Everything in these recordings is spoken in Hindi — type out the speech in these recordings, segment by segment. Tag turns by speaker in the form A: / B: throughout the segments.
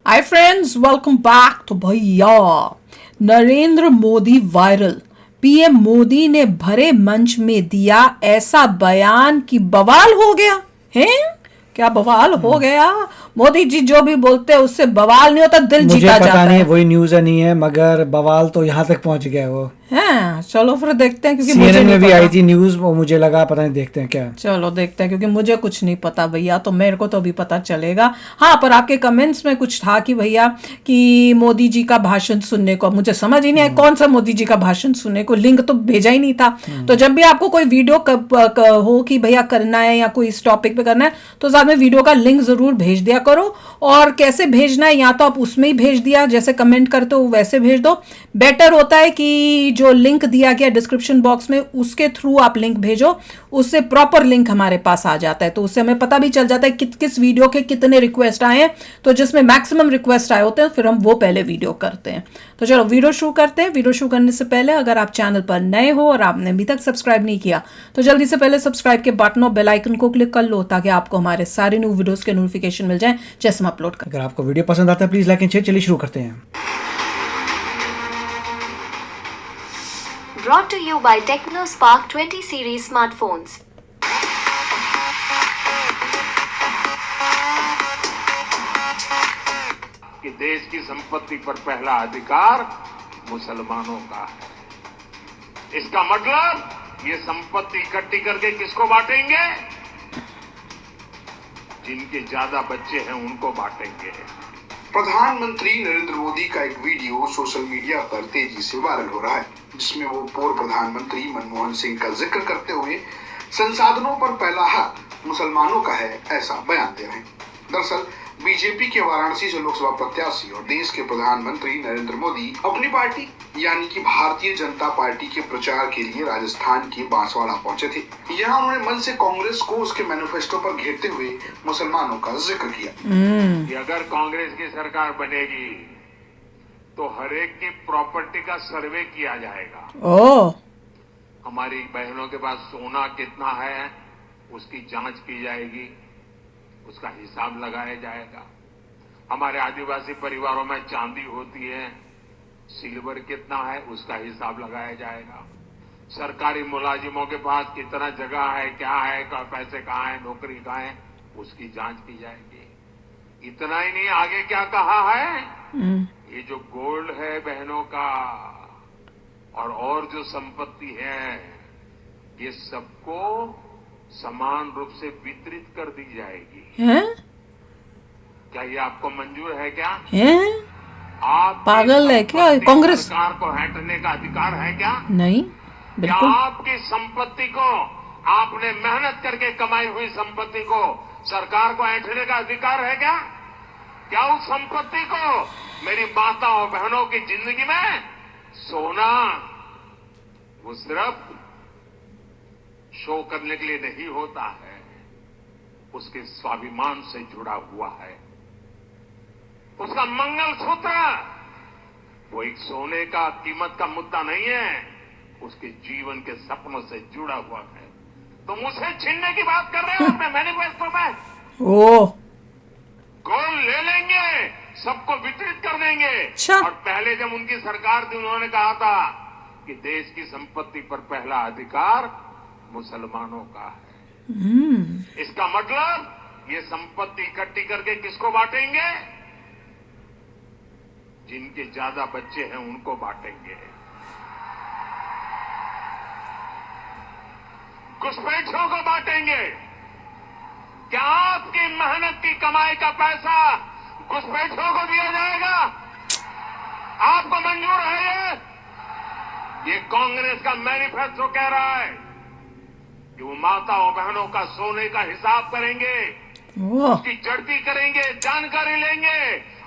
A: Hi friends, welcome back. तो भैया, नरेंद्र मोदी वायरल। पीएम मोदी ने भरे मंच में दिया ऐसा बयान कि बवाल हो गया है। क्या बवाल हो गया। मोदी जी जो भी बोलते हैं उससे बवाल नहीं होता, दिल
B: मुझे
A: जीता
B: पता
A: जाता
B: नहीं
A: है।
B: वही न्यूज़ है नहीं है, मगर बवाल तो यहाँ तक पहुँच गया है वो।
A: हैं, चलो फिर देखते हैं क्योंकि मुझे
B: सीएनएन
A: नहीं
B: में भी आई
A: पता।
B: थी न्यूज़, वो मुझे लगा पता नहीं, देखते हैं क्या।
A: चलो देखते हैं क्योंकि मुझे कुछ नहीं पता भैया, तो मेरे को तो अभी पता चलेगा। हाँ, पर आपके कमेंट्स में कुछ था कि भैया कि मोदी जी का भाषण सुनने को, मुझे समझ ही नहीं आया कौन सा मोदी जी का भाषण सुनने को, लिंक तो भेजा ही नहीं था। तो जब भी आपको कोई वीडियो हो कि भैया करना है या कोई इस टॉपिक पे करना है, तो साथ में वीडियो का लिंक जरूर भेज दिया करो। और कैसे भेजना है, या तो आप उसमें ही भेज दिया जैसे कमेंट करते हो वैसे भेज दो। बेटर होता है कि जो लिंक दिया गया डिस्क्रिप्शन बॉक्स में उसके थ्रू आप लिंक भेजो, उससे प्रॉपर लिंक हमारे पास आ जाता है, तो उससे हमें पता भी चल जाता है किस वीडियो के कितने रिक्वेस्ट आए हैं। तो जिसमें मैक्सिमम रिक्वेस्ट आए होते हैं फिर हम वो पहले वीडियो करते हैं। तो चलो वीडियो शुरू करते हैं। वीडियो शुरू करने से पहले अगर आप चैनल पर नए हो और आपने अभी तक सब्सक्राइब नहीं किया तो जल्दी से पहले सब्सक्राइब के बटन और बेल आइकन को क्लिक कर लो ताकि आपको हमारे सारे न्यू वीडियोस के नोटिफिकेशन मिल जाए जैसे हम अपलोड करें।
B: अगर आपको वीडियो पसंद आता है प्लीज़ लाइक एंड शेयर। चलिए शुरू करते हैं।
C: Brought to you by TechnoSpark 20 series smartphones.
D: कि देश की संपत्ति पर पहला अधिकार मुसलमानों का है। इसका मतलब ये संपत्ति इकट्ठी करके किसको बांटेंगे? जिनके ज्यादा बच्चे हैं उनको बांटेंगे।
E: प्रधानमंत्री नरेंद्र मोदी का एक वीडियो सोशल मीडिया पर तेजी से वायरल हो रहा है, जिसमें वो पूर्व प्रधानमंत्री मनमोहन सिंह का जिक्र करते हुए संसाधनों पर पहला हक मुसलमानों का है ऐसा बयान दे रहे हैं। दरअसल बीजेपी के वाराणसी से लोकसभा प्रत्याशी और देश के प्रधानमंत्री नरेंद्र मोदी अपनी पार्टी यानी कि भारतीय जनता पार्टी के प्रचार के लिए राजस्थान के बांसवाड़ा पहुंचे थे। यहाँ उन्होंने मन से कांग्रेस को उसके मैनिफेस्टो पर घेरते हुए मुसलमानों का जिक्र किया
D: कि अगर कांग्रेस की सरकार बनेगी तो हर एक की प्रॉपर्टी का सर्वे किया जाएगा।
A: ओ,
D: हमारी बहनों के पास सोना कितना है उसकी जांच की जाएगी, उसका हिसाब लगाया जाएगा। हमारे आदिवासी परिवारों में चांदी होती है, सिल्वर कितना है उसका हिसाब लगाया जाएगा। सरकारी मुलाजिमों के पास कितना जगह है, क्या है, पैसे कहाँ है, नौकरी कहाँ है, उसकी जांच की जाएगी। इतना ही नहीं, आगे क्या कहा है, ये जो गोल्ड है बहनों का और जो संपत्ति है ये सबको समान रूप से वितरित कर दी जाएगी।
A: हैं?
D: क्या ये आपको मंजूर है? क्या
A: हैं?
D: आप
A: पागल है क्या कांग्रेस?
D: सरकार को हटने का अधिकार है क्या?
A: नहीं,
D: क्या
A: बिल्कुल।
D: आपकी संपत्ति को, आपने मेहनत करके कमाई हुई संपत्ति को सरकार को ऐंठने का अधिकार है क्या? क्या उस संपत्ति को मेरी माताओं बहनों की जिंदगी में सोना वो सिर्फ शो करने के लिए नहीं होता है, उसके स्वाभिमान से जुड़ा हुआ है। उसका मंगलसूत्र वो एक सोने का कीमत का मुद्दा नहीं है, उसके जीवन के सपनों से जुड़ा हुआ है। तुम उसे छीनने की बात कर रहे हो अपने मैनिफेस्टो में।
A: ओ,
D: गोल्ड ले लेंगे, सबको वितरित कर देंगे।
A: अच्छा।
D: और पहले जब उनकी सरकार थी उन्होंने कहा था कि देश की संपत्ति पर पहला अधिकार मुसलमानों का है। इसका मतलब ये संपत्ति इकट्ठी करके किसको बांटेंगे? जिनके ज्यादा बच्चे हैं उनको बांटेंगे। घुसपैठियों को बांटेंगे। क्या आपकी मेहनत की कमाई का पैसा घुसपैठियों को दिया जाएगा? आपको मंजूर है? ये कांग्रेस का मैनिफेस्टो कह रहा है कि वो माताओं बहनों का सोने का हिसाब करेंगे, उसकी जड़ती करेंगे, जानकारी लेंगे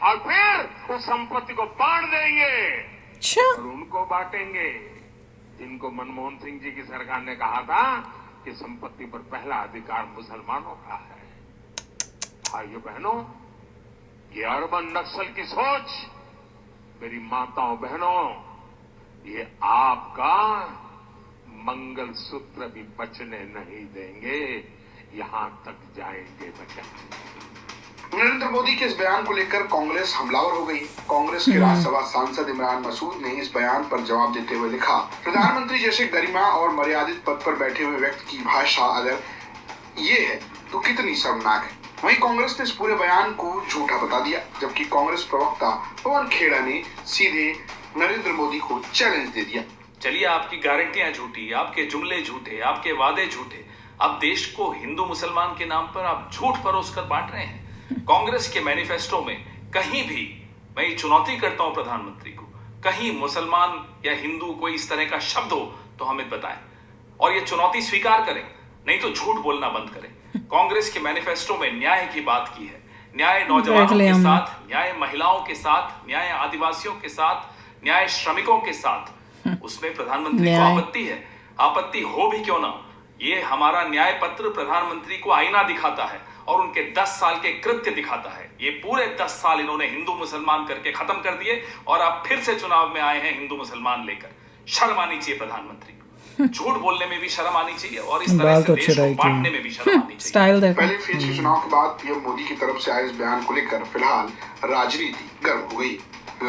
D: और फिर उस संपत्ति को बांट देंगे और उनको बांटेंगे जिनको मनमोहन सिंह जी की सरकार ने कहा था कि संपत्ति पर पहला अधिकार मुसलमानों का है। भाइयों बहनों, ये अर्बन नक्सल की सोच, मेरी माताओं बहनों, ये आपका मंगलसूत्र भी बचने नहीं देंगे, यहां तक जाएंगे बचा।
E: नरेंद्र मोदी के इस बयान को लेकर कांग्रेस हमलावर हो गई। कांग्रेस के राज्यसभा सांसद इमरान मसूद ने इस बयान पर जवाब देते हुए लिखा, प्रधानमंत्री जैसे गरिमा और मर्यादित पद पर बैठे हुए व्यक्ति की भाषा अगर ये है तो कितनी शर्मनाक है। वहीं कांग्रेस ने इस पूरे बयान को झूठा बता दिया, जबकि कांग्रेस प्रवक्ता पवन खेड़ा ने सीधे नरेंद्र मोदी को चैलेंज दे दिया।
F: चलिए, आपकी गारंटियां झूठी, आपके जुमले झूठे, आपके वादे झूठे, आप देश को हिंदू मुसलमान के नाम पर आप झूठ परोस कर बांट रहे हैं। कांग्रेस के मैनिफेस्टो में कहीं भी, मैं ये चुनौती करता हूं प्रधानमंत्री को, कहीं मुसलमान या हिंदू कोई इस तरह का शब्द हो तो हमें बताएं और ये चुनौती स्वीकार करें, नहीं तो झूठ बोलना बंद करें। कांग्रेस के मैनिफेस्टो में न्याय की बात की है, न्याय नौजवानों के साथ, न्याय महिलाओं के साथ, न्याय आदिवासियों के साथ, न्याय श्रमिकों के साथ। उसमें प्रधानमंत्री को आपत्ति है, आपत्ति हो भी क्यों ना, ये हमारा न्याय पत्र प्रधानमंत्री को आईना दिखाता है और उनके 10 साल के कृत्य दिखाता है। ये पूरे 10 साल इन्होंने हिंदू मुसलमान करके खत्म कर दिए और अब फिर से चुनाव में आए हैं हिंदू मुसलमान लेकर। शर्म आनी चाहिए प्रधानमंत्री को, झूठ बोलने में भी शर्म आनी चाहिए और इस तरह से देश को बांटने में भी शर्म आनी चाहिए।
A: स्टाइल देखो।
E: पहले फेज के चुनाव के बाद पीएम मोदी की तरफ से आए इस बयान को लेकर फिलहाल राजनीति गर्म हो गई।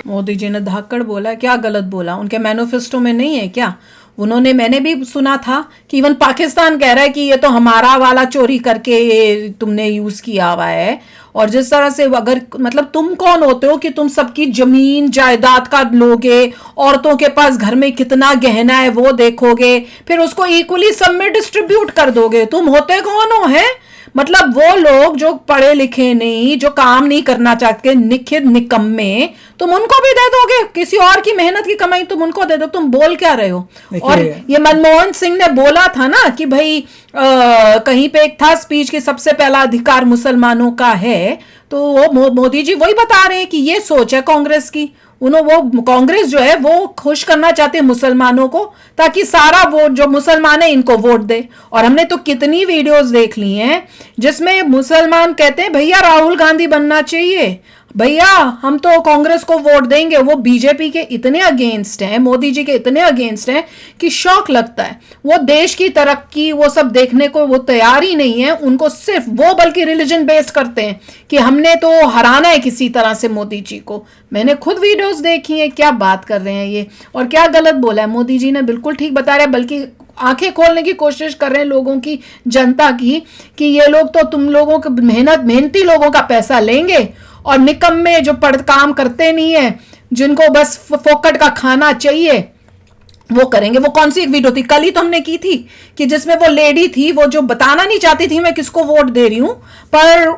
A: मोदी जी ने धाकड़ बोला, क्या गलत बोला? उनके मैनिफेस्टो में नहीं है क्या? उन्होंने, मैंने भी सुना था कि इवन पाकिस्तान कह रहा है कि ये तो हमारा वाला चोरी करके ये तुमने यूज किया हुआ है। और जिस तरह से, अगर मतलब तुम कौन होते हो कि तुम सबकी जमीन जायदाद का लोगे, औरतों के पास घर में कितना गहना है वो देखोगे, फिर उसको इक्वली सब में डिस्ट्रीब्यूट कर दोगे? तुम होते कौन हो? है मतलब वो लोग जो पढ़े लिखे नहीं, जो काम नहीं करना चाहते, निखित निकम्मे, तुम उनको भी दे दोगे? किसी और की मेहनत की कमाई तुम उनको दे दो? तुम बोल क्या रहे हो? और ये मनमोहन सिंह ने बोला था ना कि भाई कहीं पे एक था स्पीच कि सबसे पहला अधिकार मुसलमानों का है, तो वो मोदी जी वही बता रहे हैं कि ये सोच है कांग्रेस की। वो कांग्रेस जो है वो खुश करना चाहते हैं मुसलमानों को, ताकि सारा वोट जो मुसलमान है इनको वोट दे। और हमने तो कितनी वीडियोस देख ली हैं जिसमें मुसलमान कहते हैं भैया राहुल गांधी बनना चाहिए, भैया हम तो कांग्रेस को वोट देंगे। वो बीजेपी के इतने अगेंस्ट हैं, मोदी जी के इतने अगेंस्ट हैं कि शौक लगता है। वो देश की तरक्की वो सब देखने को वो तैयार ही नहीं है। उनको सिर्फ वो, बल्कि रिलीजन बेस्ड करते हैं कि हमने तो हराना है किसी तरह से मोदी जी को। मैंने खुद वीडियोस देखी हैं, क्या बात कर रहे हैं ये, और क्या गलत बोला है मोदी जी ने, बिल्कुल ठीक बता रहे हैं। बल्कि आंखें खोलने की कोशिश कर रहे हैं लोगों की, जनता की, कि ये लोग तो तुम लोगों के मेहनती लोगों का पैसा लेंगे और निकम्मे जो काम करते नहीं है, जिनको बस फोकट का खाना चाहिए, वो करेंगे। वो कौन सी एक वीडियो थी, कल ही तो हमने की थी, कि जिसमें वो लेडी थी, वो जो बताना नहीं चाहती थी मैं किसको वोट दे रही हूं, पर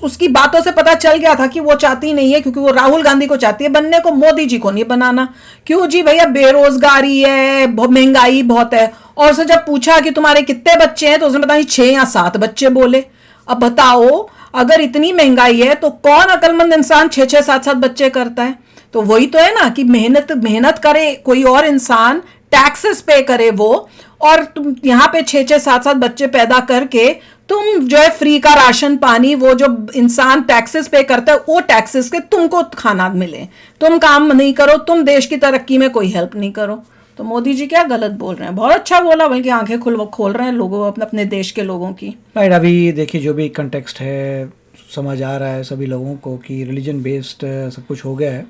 A: उसकी बातों से पता चल गया था कि वो चाहती नहीं है, क्योंकि वो राहुल गांधी को चाहती है बनने को, मोदी जी को नहीं बनाना। क्यों जी भैया, बेरोजगारी है, महंगाई बहुत है। और उसने जब पूछा कि तुम्हारे कितने बच्चे हैं, तो उसने बताया 6 या 7 बच्चे बोले। अब बताओ, अगर इतनी महंगाई है तो कौन अकलमंद इंसान 6-6, 7-7 बच्चे करता है? तो वही तो है ना कि मेहनत करे कोई और इंसान, टैक्सेस पे करे वो, और तुम यहाँ पे 6-6, 7-7 बच्चे पैदा करके तुम जो है फ्री का राशन पानी, वो जो इंसान टैक्सेस पे करता है, वो टैक्सेस के तुमको खाना मिले। तुम काम नहीं करो, तुम देश की तरक्की में कोई हेल्प नहीं करो। तो मोदी जी क्या गलत बोल रहे हैं? बहुत अच्छा बोला, बल्कि आंखें खोल रहे हैं लोगों, अपने देश के लोगों की।
B: राइट, अभी देखिए जो भी कंटेक्स्ट है, समझ आ रहा है सभी लोगों को कि रिलीजन बेस्ड सब कुछ हो गया है।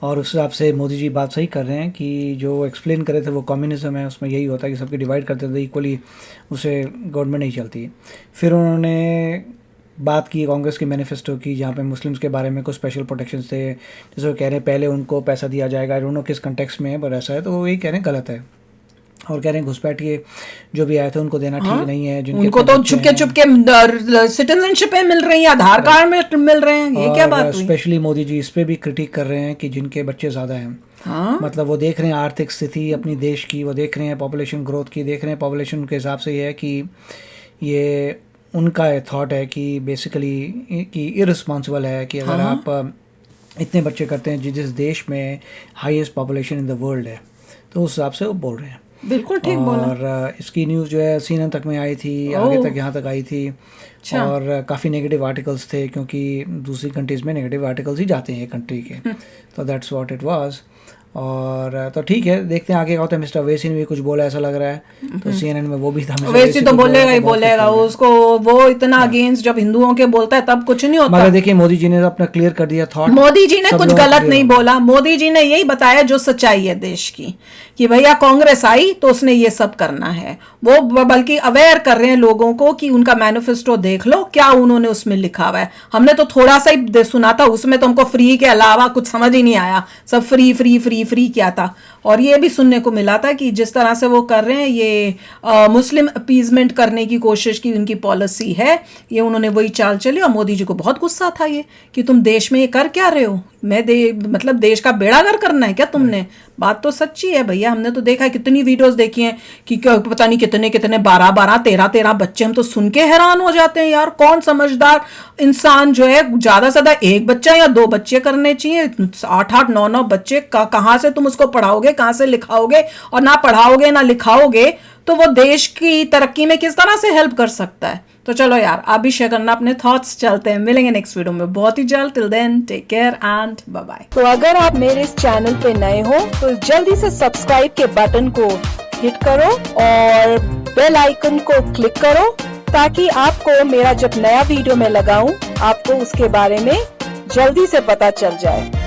B: और उस हिसाब से मोदी जी बात सही कर रहे हैं कि जो एक्सप्लेन करे थे वो कम्युनिज्म है, उसमें यही होता है कि सबके डिवाइड करते थे इक्वली, उसे गवर्नमेंट नहीं चलती। फिर उन्होंने बात की कांग्रेस के मैनिफेस्टो की, जहाँ पे मुस्लिम्स के बारे में कुछ स्पेशल प्रोटेक्शंस थे, जैसे वो कह रहे हैं पहले उनको पैसा दिया जाएगा, आई डोंट नो किस कंटेक्स्ट में है, पर ऐसा है, तो वो ये कह रहे हैं गलत है। और कह रहे हैं घुसपैठ के जो भी आए थे उनको देना ठीक नहीं है।
A: उनको तो चुपके सिटीजनशिप मिल रही है, आधार कार्ड में मिल रहे हैं, ये क्या बात हुई?
B: स्पेशली मोदी जी इस पे भी क्रिटिक कर रहे हैं कि जिनके बच्चे ज़्यादा हैं, मतलब वो देख रहे हैं आर्थिक स्थिति अपनी देश की, वो देख रहे हैं पॉपुलेशन ग्रोथ की, देख रहे हैं पॉपुलेशन के हिसाब से ये है कि ये उनका थॉट है कि बेसिकली कि इररिस्पॉन्सिबल है कि अगर आप इतने बच्चे करते हैं जिस देश में highest population in the world है, तो उस हिसाब से वो बोल रहे हैं।
A: बिल्कुल ठीक बोला।
B: और इसकी न्यूज़ जो है CNN तक में आई थी, आगे तक यहाँ तक आई थी। और काफ़ी नेगेटिव आर्टिकल्स थे, क्योंकि दूसरी कंट्रीज़ में नेगेटिव आर्टिकल्स ही जाते हैं कंट्री के, तो दैट्स व्हाट इट वाज। और तो ठीक है, देखते हैं आगे क्या होता है। मिस्टर अवैसी ने भी कुछ बोला ऐसा लग रहा है, तो CNN में वो भी था।
A: अवैसी तो बोलेगा ही बोलेगा, उसको वो इतना अगेंस्ट जब हिंदुओं के बोलता है तब कुछ नहीं होता।
B: मगर देखिए मोदी जी ने अपना क्लियर कर दिया थॉट,
A: मोदी जी ने कुछ गलत नहीं बोला, मोदी जी ने यही बताया जो सच्चाई है देश की, कि भैया कांग्रेस आई तो उसने ये सब करना है। वो बल्कि अवेयर कर रहे हैं लोगों को कि उनका मैनिफेस्टो देख लो क्या उन्होंने उसमें लिखा हुआ है। हमने तो थोड़ा सा ही सुना था, उसमें तो हमको फ्री के अलावा कुछ समझ ही नहीं आया, सब फ्री फ्री फ्री फ्री क्या था। और ये भी सुनने को मिला था कि जिस तरह से वो कर रहे हैं ये मुस्लिम अपीजमेंट करने की कोशिश की उनकी पॉलिसी है, ये उन्होंने वही चाल चली। और मोदी जी को बहुत गुस्सा था ये कि तुम देश में ये कर क्या रहे हो, मतलब देश का बेड़ागर करना है क्या तुमने। बात तो सच्ची है भैया, हमने तो देखा है, कितनी वीडियोस देखी हैं कि पता नहीं कितने कितने 12-12 13-13 बच्चे, हम तो सुन के हैरान हो जाते हैं यार। कौन समझदार इंसान जो है ज्यादा से ज्यादा एक बच्चा या 2 बच्चे करने चाहिए, 8-8 9-9 बच्चे कहाँ से तुम उसको पढ़ाओगे, कहाँ से लिखाओगे। और ना पढ़ाओगे ना लिखाओगे तो वो देश की तरक्की में किस तरह से हेल्प कर सकता है। तो चलो यार, आप भी शेयर करना अपने थॉट्स। चलते हैं, मिलेंगे नेक्स्ट वीडियो में बहुत ही जल्द। Till then take care and bye bye.
G: तो अगर आप मेरे इस चैनल पे नए हो तो जल्दी से सब्सक्राइब के बटन को हिट करो और बेल आइकन को क्लिक करो, ताकि आपको मेरा जब नया वीडियो मैं लगाऊं आपको उसके बारे में जल्दी से पता चल जाए।